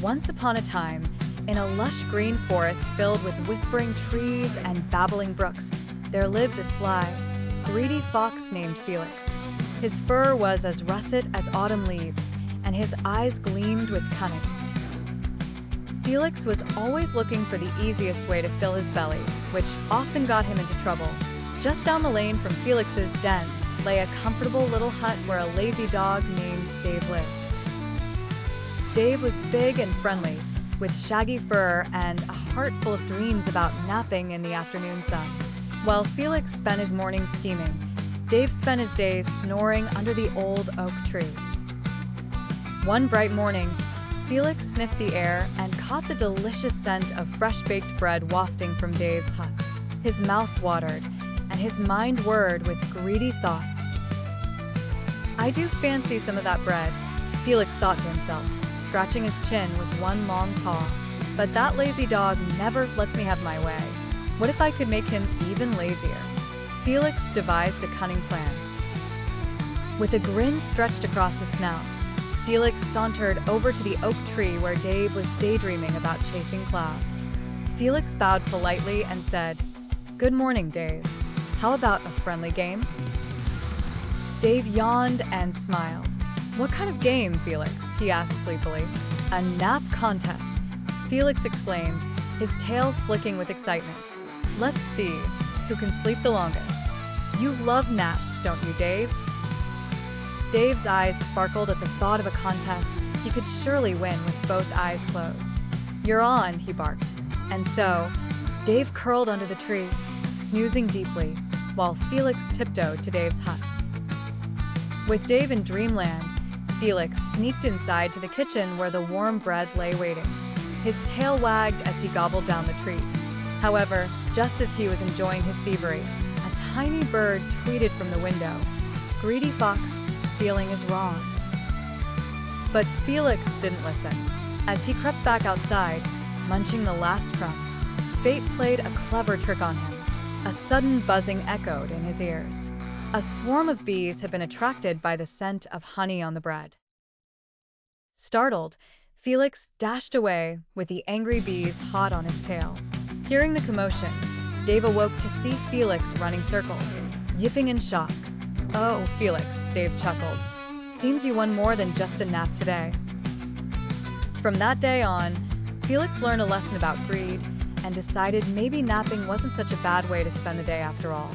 Once upon a time, in a lush green forest filled with whispering trees and babbling brooks, there lived a sly, greedy fox named Felix. His fur was as russet as autumn leaves, and his eyes gleamed with cunning. Felix was always looking for the easiest way to fill his belly, which often got him into trouble. Just down the lane from Felix's den lay a comfortable little hut where a lazy dog named Dave lived. Dave was big and friendly, with shaggy fur and a heart full of dreams about napping in the afternoon sun. While Felix spent his mornings scheming, Dave spent his days snoring under the old oak tree. One bright morning, Felix sniffed the air and caught the delicious scent of fresh-baked bread wafting from Dave's hut. His mouth watered, and his mind whirred with greedy thoughts. "I do fancy some of that bread," Felix thought to himself, scratching his chin with one long paw. "But that lazy dog never lets me have my way. What if I could make him even lazier?" Felix devised a cunning plan. With a grin stretched across his snout, Felix sauntered over to the oak tree where Dave was daydreaming about chasing clouds. Felix bowed politely and said, "Good morning, Dave. How about a friendly game?" Dave yawned and smiled. "What kind of game, Felix?" he asked sleepily. "A nap contest," Felix exclaimed, his tail flicking with excitement. "Let's see who can sleep the longest. You love naps, don't you, Dave?" Dave's eyes sparkled at the thought of a contest he could surely win with both eyes closed. "You're on," he barked. And so, Dave curled under the tree, snoozing deeply, while Felix tiptoed to Dave's hut. With Dave in dreamland, Felix sneaked inside to the kitchen where the warm bread lay waiting. His tail wagged as he gobbled down the treat. However, just as he was enjoying his thievery, a tiny bird tweeted from the window, "Greedy fox stealing is wrong." But Felix didn't listen. As he crept back outside, munching the last crumb, fate played a clever trick on him. A sudden buzzing echoed in his ears. A swarm of bees had been attracted by the scent of honey on the bread. Startled, Felix dashed away with the angry bees hot on his tail. Hearing the commotion, Dave awoke to see Felix running circles, yipping in shock. "Oh, Felix," Dave chuckled. "Seems you won more than just a nap today." From that day on, Felix learned a lesson about greed and decided maybe napping wasn't such a bad way to spend the day after all.